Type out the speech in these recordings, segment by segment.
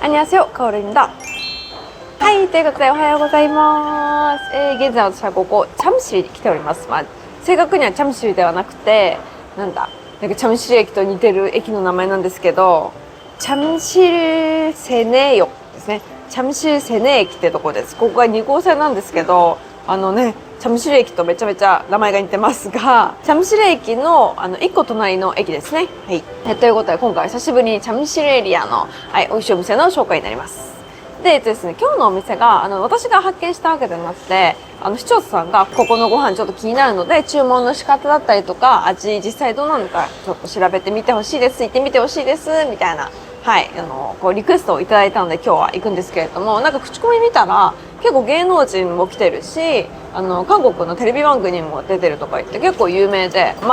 안녕하세요,カオル입니다。はい、ということでおはようございます。現在私はここチャムシリに来ております。まあ、正確にはチャムシリではなくて、なんかチャムシリ駅と似てる駅の名前なんですけど、チャムシルセネヨですね。チャムシルセネ駅ってとこです。ここが2号線なんですけど、チャムシル駅とめちゃめちゃ名前が似てますが、チャムシル駅の1個隣の駅ですね。はい。ということで今回久しぶりにチャムシルエリアの、美味しいお店の紹介になります。でですね、今日のお店が私が発見したわけではなくて、視聴者さんがここのご飯ちょっと気になるので、注文の仕方だったりとか、味実際どうなのかちょっと調べてみてほしいです、行ってみてほしいですみたいな、こうリクエストをいただいたので今日は行くんですけれども、なんか口コミ見たら結構芸能人も来てるし、韓国のテレビ番組にも出てるとか言って結構有名で、こ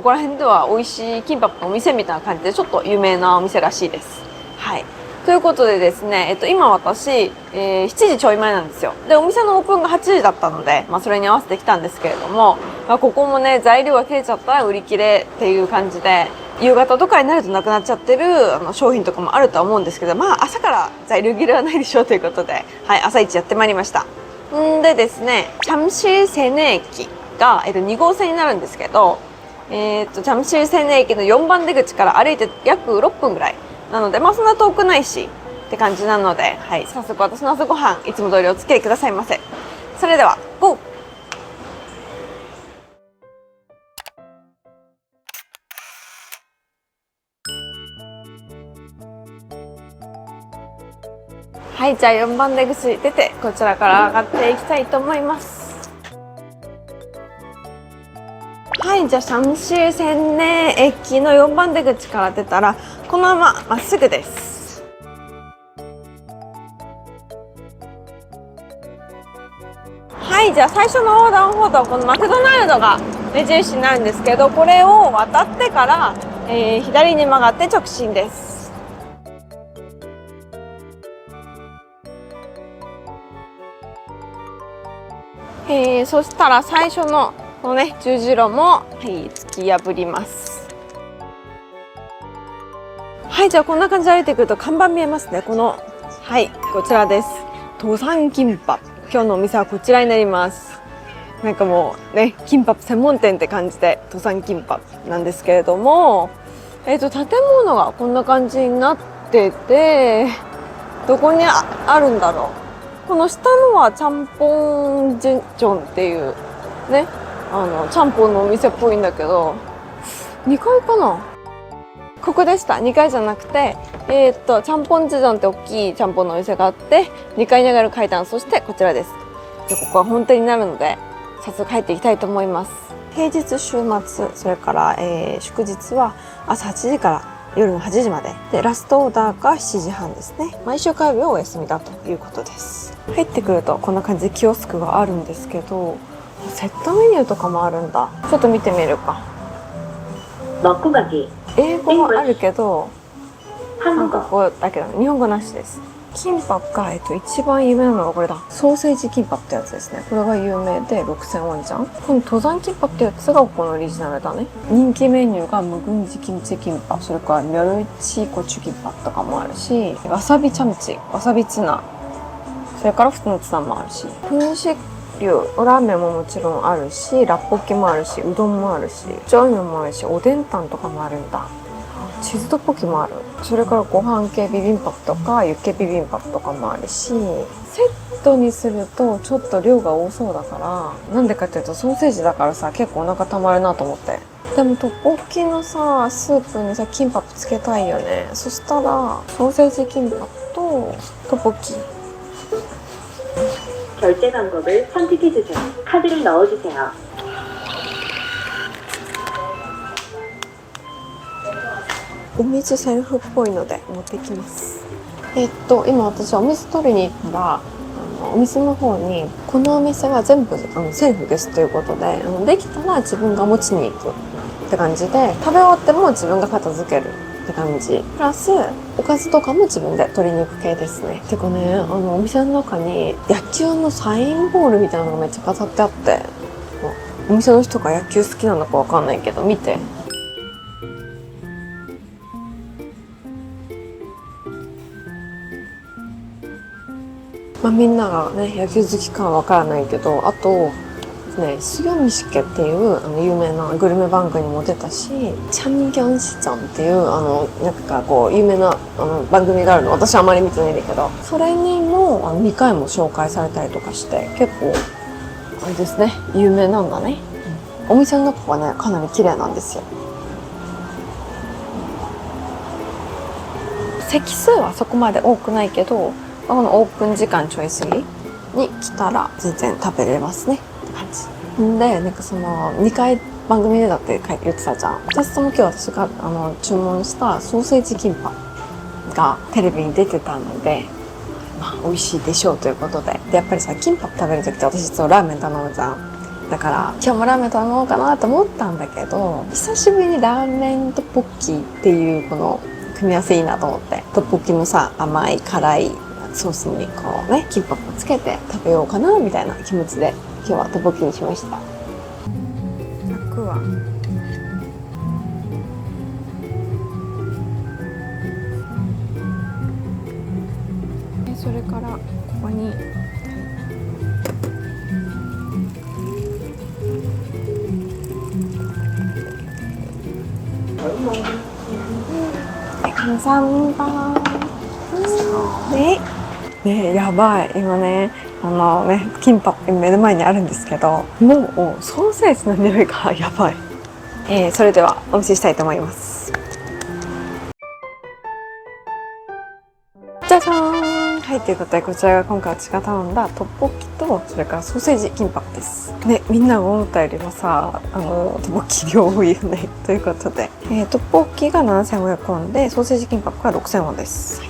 こら辺では美味しいキンパのお店みたいな感じでちょっと有名なお店らしいです。はい。ということでですね、今私、7時ちょい前なんですよ。で、お店のオープンが8時だったので、それに合わせてきたんですけれども、ここもね、材料が切れちゃったら売り切れっていう感じで、夕方とかになるとなくなっちゃってる商品とかもあるとは思うんですけど、朝から材料切れはないでしょうということで、朝一やってまいりました。でですね、チャムシルセネ駅が、2号線になるんですけど、チャムシルセネ駅の4番出口から歩いて約6分ぐらいなので、そんな遠くないしって感じなので、早速私の朝ごはんいつも通りお付き合いくださいませ。それではゴー。はい、じゃあ4番出口出てこちらから上がっていきたいと思います。はい、じゃあシャムシルセネ駅の4番出口から出たらこのまままっすぐです。はい、じゃあ最初の横断歩道、このマクドナルドが目印になるんですけど、これを渡ってから、左に曲がって直進です。そしたら最初のこのね十字路も、突き破ります。はい、じゃあこんな感じで歩いてくると看板見えますね。こちらです。登山キンパ。今日のお店はこちらになります。なんかもうね、キンパ専門店って感じで登山キンパなんですけれども、建物がこんな感じになってて、どこにあるんだろう。この下のはチャンポンジョンっていうね、ちゃんぽんのお店っぽいんだけど、2階かな。ここでした。2階じゃなくて、チャンポンジョンって大きいちゃんぽんのお店があって、2階に上がる階段、そしてこちらです。で、ここは本店になるので早速入っていきたいと思います。平日週末、それから、祝日は朝8時から夜の8時までで、ラストオーダーが7時半ですね。毎週火曜日はお休みだということです。入ってくるとこんな感じでキオスクがあるんですけど、セットメニューとかもあるんだ。ちょっと見てみるか。英語もあるけど韓国語だけど日本語なしです。キンパが、一番有名なのがこれだ。ソーセージキンパってやつですね。これが有名で6000ウォンジャン。この登山キンパってやつがここのオリジナルだね。人気メニューがムグンジキムチキンパ、それからミョルチコチュキンパとかもあるし、わさびチャムチ、わさびツナ、それから普通のツナもあるし、噴シ流ラーメンももちろんあるし、ラッポッキもあるし、うどんもあるし、ジョンヨンもあるし、おでんたんとかもあるんだ。チーズトッポキもある。それからご飯系ビビンパプとかユッケビビンパプとかもあるし、セットにするとちょっと量が多そうだから、なんでかっていうとソーセージだからさ、結構お腹たまるなと思って。でもトッポッキのさスープにさキンパプつけたいよね。そしたらソーセージキンパプとトッポッキ。결제방법을선택해주세요。카드를넣어주세요。お水セルフっぽいので持ってきます。今私お水取りに行ったら、お店の方にこのお店は全部セルフですということで、できたら自分が持ちに行くって感じで、食べ終わっても自分が片付けるって感じ。プラスおかずとかも自分で取りに行く系ですね。てかね、お店の中に野球のサインボールみたいなのがめっちゃ飾ってあって、お店の人が野球好きなのかわかんないけど見て。まあみんながね野球好きかはわからないけど、あとね、スギョミシケっていう有名なグルメ番組にも出たし、チャンギョンシチョンっていうなんかこう有名な番組があるの。私はあまり見てないんだけど、それにも2回も紹介されたりとかして、結構あれですね、有名なんだね。お店の中はねかなり綺麗なんですよ。席数はそこまで多くないけど、このオープン時間ちょい過ぎに来たら全然食べれますねって感じで、なんかその2回番組でだって言ってたじゃん。私とも今日私が注文したソーセージキンパがテレビに出てたので、まあ美味しいでしょうということで、やっぱりさ、キンパ食べる時って私いつもラーメン頼むじゃん。だから今日もラーメン頼もうかなと思ったんだけど、久しぶりにラーメンとポッキーっていうこの組み合わせいいなと思って、トッポッキのさ甘い辛いソースにこうねキンパをつけて食べようかなみたいな気持ちで今日はトッポッキにしました。100はそれからここに감사합니다。ね、やばい。今ね、キンパ目の前にあるんですけど、もうソーセージの匂いがやばい。それではお見せしたいと思います。じゃじゃーん。はい、ということでこちらが今回私が頼んだトッポッキと、それからソーセージキンパです。ね、みんなが思ったよりもさ、トッポッキ量多いよね。ということで、トッポッキが7500ウォンで、ソーセージキンパが6000ウォンです。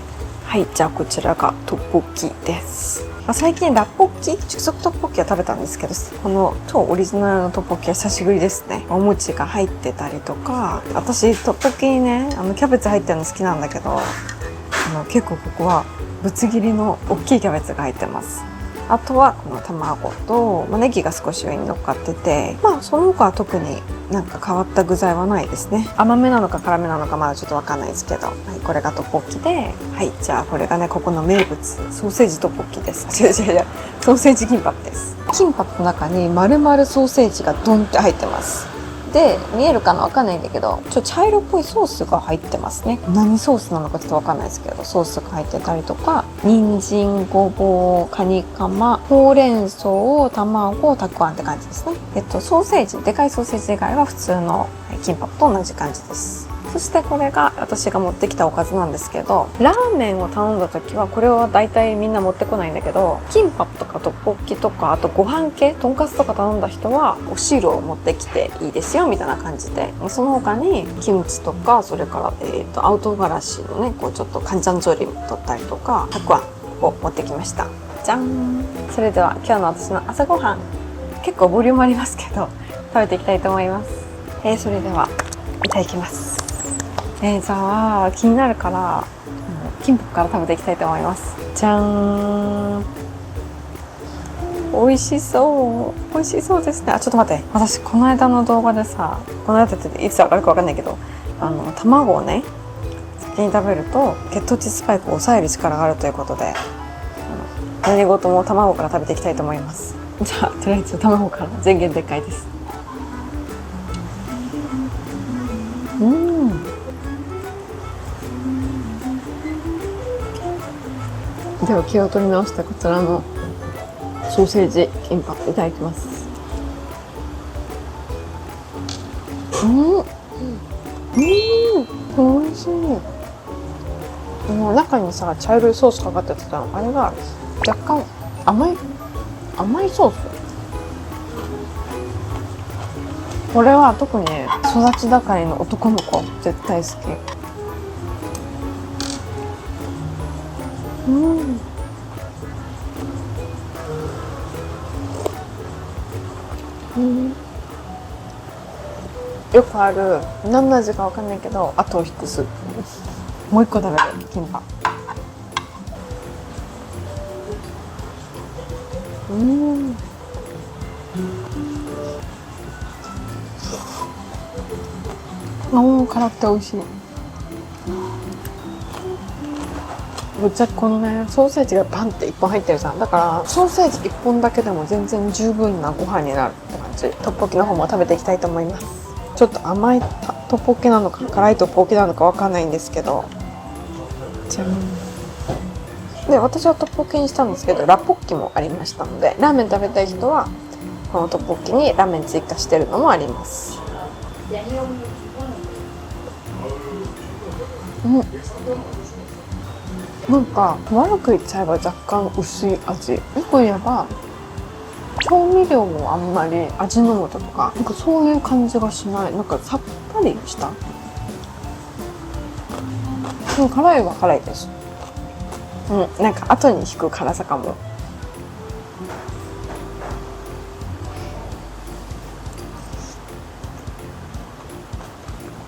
はい、じゃあこちらがトッポッキです。最近ラッポッキ、熟足トッポッキは食べたんですけど、この超オリジナルのトッポッキは久しぶりですね。お餅が入ってたりとか、私トッポッキにね、キャベツ入ってるの好きなんだけど、結構ここはぶつ切りの大きいキャベツが入ってます。あとはこの卵と、ネギが少し上に乗っかってて、その他は特になんか変わった具材はないですね。甘めなのか辛めなのかまだちょっとわかんないですけど、はい、これがトッポッキで、はい、じゃあこれがね、ここの名物ソーセージトッポッキです。違う、ソーセージキンパです。キンパの中に丸々ソーセージがドンって入ってます。で、見えるかなわかんないんだけど、茶色っぽいソースが入ってますね。何ソースなのかちょっとわかんないですけど、ソースが入ってたりとか、人参、ごぼう、カニカマ、ほうれん草、卵、たくあんって感じですね。ソーセージ、でかいソーセージ以外は普通のキンパと同じ感じです。そしてこれが私が持ってきたおかずなんですけど、ラーメンを頼んだ時はこれは大体みんな持ってこないんだけど、キンパとかトッポッキとか、あとご飯系、とんかつとか頼んだ人はお汁を持ってきていいですよみたいな感じで、その他にキムチとか、それから青唐辛子のね、こうちょっとカンジャンゾリ取ったりとか、たくあんを持ってきました。じゃん。それでは今日の私の朝ごはん、結構ボリュームありますけど食べていきたいと思います。それではいただきます。じゃあ気になるからキンパから食べていきたいと思います。じゃーん。美味しそうですね。ちょっと待って、私この間の動画でさ、この間っていつ上がるかわかんないけど、卵をね先に食べると血糖値スパイクを抑える力があるということで、何事も卵から食べていきたいと思います。じゃあとりあえず卵から。全言でっかいです。では気を取り直したこちらのソーセージキンパいただきます。おいしい。中にさ、茶色いソースかかってたの、あれが若干甘いソース。これは特に育ち盛りの男の子絶対好き。よくある何の味かわかんないけど後を引くスープ。もう一個食べるキンパ。辛くて美味しい。ぶっちゃけこのねソーセージがバンって1本入ってるじゃん。だからソーセージ1本だけでも全然十分なご飯になるって感じ。トッポッキの方も食べていきたいと思います。ちょっと甘いトッポッキなのか辛いトッポッキなのかわかんないんですけど、じゃん。で私はトッポッキにしたんですけど、ラポッキもありましたので、ラーメン食べたい人はこのトッポッキにラーメン追加してるのもあります。なんか悪く言っちゃえば若干薄い味。よく言えば調味料もあんまり味の素とかなんかそういう感じがしない。なんかさっぱりした。辛いは辛いです。なんか後に引く辛さかも。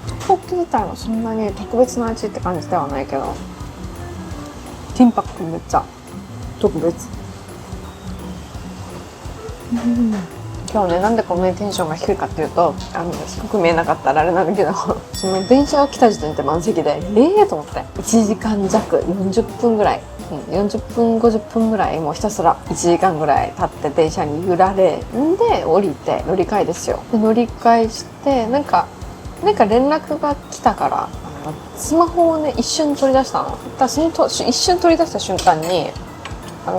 トッポッキ自体はそんなに特別な味って感じではないけど、キンパクめっちゃ特別。今日ね、なんでこんなにテンションが低いかっていうと、低く見えなかったらあれなんだけどその電車が来た時点で満席でと思って、1時間弱40分ぐらい、40分50分ぐらいもうひたすら1時間ぐらい経って電車に揺られんで降りて乗り換えですよ。で乗り換えしてなんか連絡が来たからスマホをね一瞬取り出したの。だその一瞬取り出した瞬間に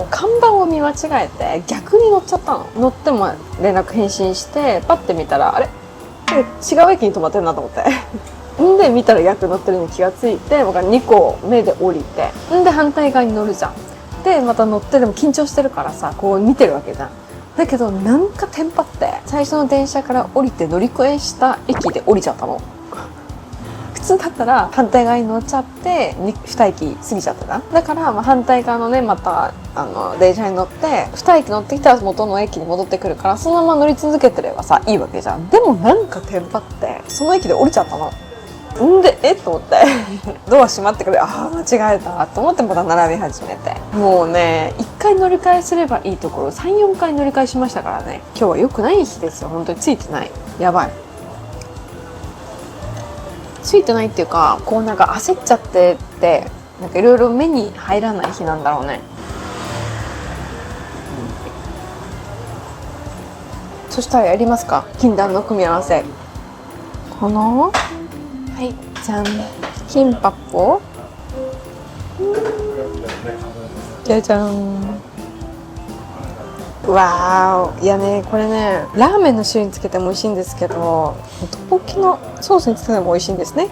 看板を見間違えて逆に乗っちゃったの。乗っても連絡返信してパッて見たらあれ違う駅に止まってるなと思ってんで見たら逆乗ってるに気がついて、僕は2個目で降りてで反対側に乗るじゃん。でまた乗ってでも緊張してるからさこう見てるわけじゃん。だけどなんかテンパって最初の電車から降りて乗り越えした駅で降りちゃったの。普通だったら反対側に乗っちゃって2駅過ぎちゃってた。だから反対側のねまた電車に乗って2駅乗ってきたら元の駅に戻ってくるから、そのまま乗り続けてればさいいわけじゃん。でもなんかテンパってその駅で降りちゃったの。んでと思ってドア閉まってくれ、間違えたと思ってまた並び始めて、もうね1回乗り換えすればいいところ 3,4 回乗り換えしましたからね。今日は良くない日ですよ。本当についてない。やばい。ついてないっていうかこうなんか焦っちゃってってなんかいろいろ目に入らない日なんだろうね。そしたらやりますか、禁断の組み合わせ。このじゃん、キンパポじゃじゃん。わーお。いやねこれねラーメンの汁につけても美味しいんですけど、トッポッキのソースにつけても美味しいんですね。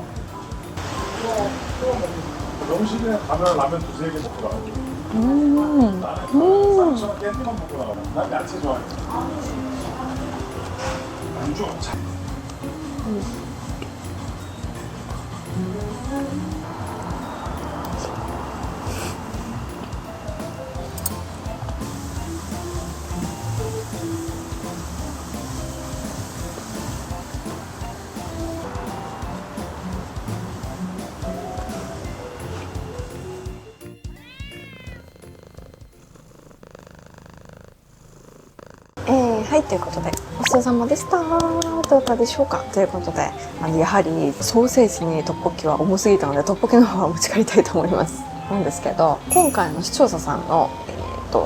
はい、ということでごちそうさまでした。どうだったでしょうか。ということでやはりソーセージにトッポッキは重すぎたのでトッポッキの方は持ち帰りたいと思いますなんですけど、今回の視聴者さんの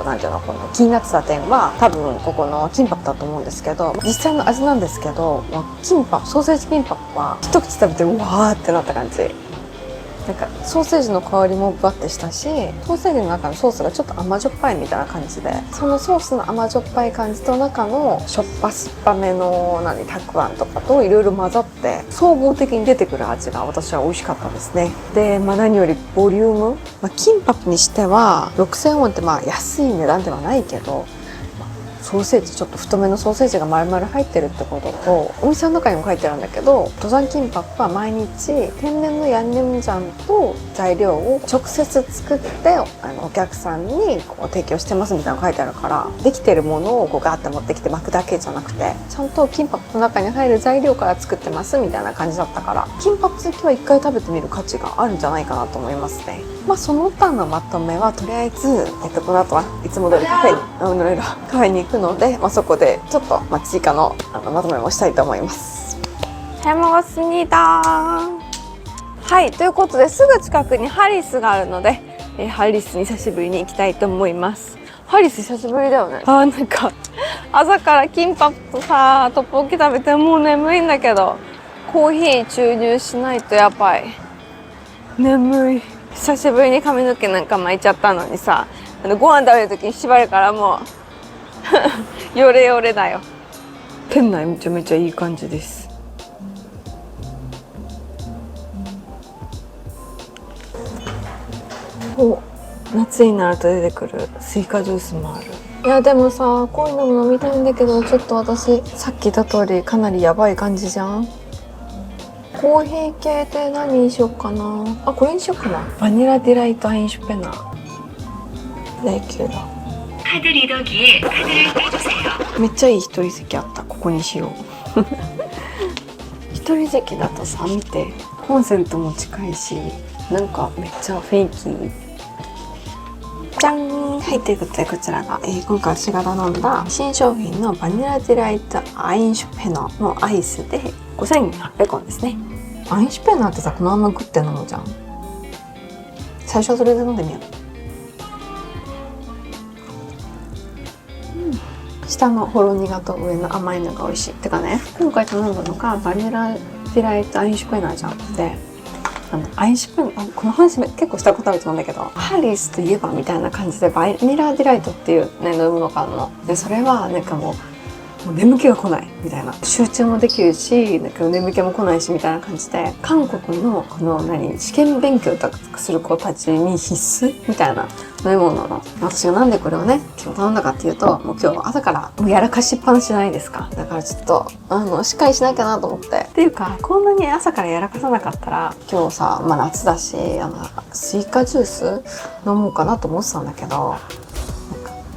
なんていうのこの気になってた点は多分ここのキンパプだと思うんですけど、実際の味なんですけどソーセージキンパプは一口食べてうわーってなった感じ。なんかソーセージの香りもバッてしたし、ソーセージの中のソースがちょっと甘じょっぱいみたいな感じで、そのソースの甘じょっぱい感じと中のしょっぱ酸っぱめのたくあんとかといろいろ混ざって総合的に出てくる味が私は美味しかったですね。で、何よりボリューム、キンパプにしては6000ウォンって安い値段ではないけど、ソーセージちょっと太めのソーセージが丸々入ってるってことと、お店の中にも書いてあるんだけど、登山キンパプは毎日天然のヤンニョムジャンと材料を直接作ってお客さんに提供してますみたいなの書いてあるから、できてるものをガーって持ってきて巻くだけじゃなくてちゃんとキンパプの中に入る材料から作ってますみたいな感じだったから、キンパプ好きは一回食べてみる価値があるんじゃないかなと思いますね。その他のまとめはとりあえず、この後はいつも通りカフェに行くので、そこでちょっと追加のまとめもしたいと思います。잘 먹었습니다。はい、ということですぐ近くにハリスがあるので、ハリスに久しぶりに行きたいと思います。ハリス久しぶりだよね。なんか朝からキンパとさトッポッキ食べてもう眠いんだけど、コーヒー注入しないとやばい。眠い。久しぶりに髪の毛なんか巻いちゃったのにさ、ご飯食べる時に縛るからもうヨレヨレだよ。店内めちゃめちゃいい感じです。お、夏になると出てくるスイカジュースもある。いやでもさ、こういうのも飲みたいんだけど、ちょっと私さっき言った通りかなりやばい感じじゃん。コーヒー系で何にしようかな。あ、これにしようかな。バニラディライトアインシュペナ第9だ。めっちゃいい一人席あった。ここにしよう。一人席だとさ、見てコンセントも近いし、なんかめっちゃ雰囲気いい。じゃん。はい、ということでこちらが、今回私が頼んだ新商品のバニラディライトアインシュペナのアイスで5800円ですね。アインシュペナってさ、このまま食って飲むじゃん。最初はそれで飲んでみよう。下のほろ苦と上の甘いのが美味しい。てかね、今回頼んだのがバニラディライトアインシュペナじゃん。で、アインシュペナ、この話結構したことあると思うんだけど、ハリスといえばみたいな感じでバニラディライトっていうね、飲み物があるの。で、それはなんかもう眠気が来ないみたいな、集中もできるし、なんか眠気も来ないしみたいな感じで、韓国のこの試験勉強とかする子たちに必須みたいな飲み物なの。私がなんでこれをね今日頼んだかっていうと、もう今日朝からもうやらかしっぱなしじゃないですか。だからちょっとしっかりしなきゃなと思って。っていうか、こんなに朝からやらかさなかったら、今日さ、まあ夏だしスイカジュース飲もうかなと思ってたんだけど、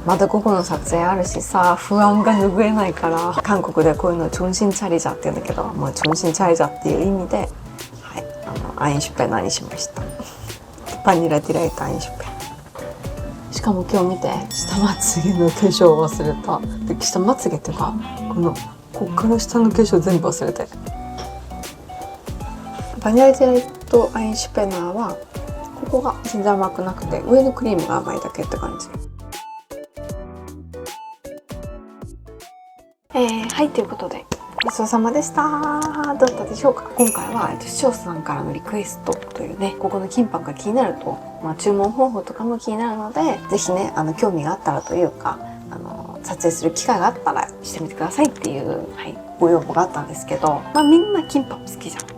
まだ午後の撮影あるしさ、不安が拭えないから、韓国でこういうのをチョンシンチャリジャって言うんだけど、もうチョンシンチャリジャっていう意味で、はい、アインシュペナにしました。バニラディライトアインシュペナ。しかも今日見て、下まつげの化粧を忘れた。で、下まつげっていうか、こっから下の化粧全部忘れて。バニラディライトアインシュペナは、ここが全然甘くなくて、上のクリームが甘いだけって感じ。はい、ということでごちそうさまでした。どうだったでしょうか。今回は視聴者さんからのリクエストというね、ここのキンパが気になると、注文方法とかも気になるので、ぜひね興味があったらというか、撮影する機会があったらしてみてくださいっていう、はい、ご要望があったんですけど、みんなキンパ好きじゃん。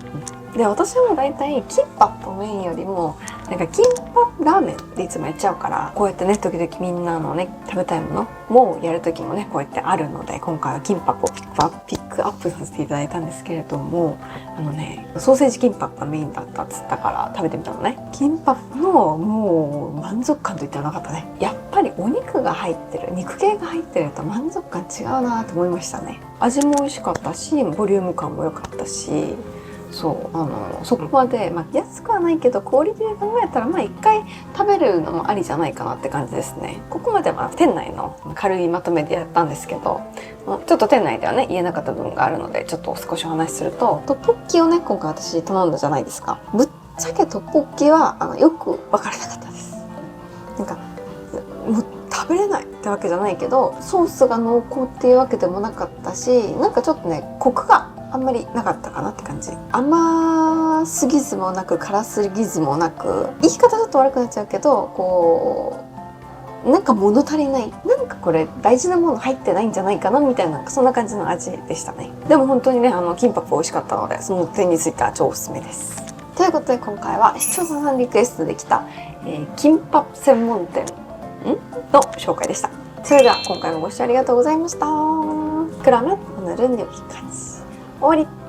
で、私もだいたいキンパップメインよりもなんかキンパラーメンっていつもやっちゃうから、こうやってね時々みんなのね食べたいものもやる時もねこうやってあるので、今回はキンパップをピックアップさせていただいたんですけれども、ソーセージキンパップがメインだったっつったから食べてみたのね。キンパップのもう満足感といってはなかったね。やっぱりお肉が入ってる、肉系が入ってると満足感違うなと思いましたね。味も美味しかったし、ボリューム感も良かったし、そうそこまで、安くはないけどクオリティで考えたら一回食べるのもありじゃないかなって感じですね。ここまでは店内の軽いまとめでやったんですけど、ちょっと店内ではね言えなかった部分があるので、ちょっと少しお話しすると、トッポッキをね今回私頼んだじゃないですか。ぶっちゃけトッポッキはよく分からなかったです。なんかもう食べれないってわけじゃないけど、ソースが濃厚っていうわけでもなかったし、なんかちょっとねコクがあんまりなかったかなって感じ。甘すぎずもなく辛すぎずもなく、言い方ちょっと悪くなっちゃうけど、なんか物足りない、なんかこれ大事なもの入ってないんじゃないかなみたいな、そんな感じの味でしたね。でも本当にねキンパップ美味しかったので、その点については超おすすめです。ということで今回は視聴者さんリクエストできた、キンパップ専門店の紹介でした。それでは今回もご視聴ありがとうございました。그러면 오늘은 여기까지.終わり。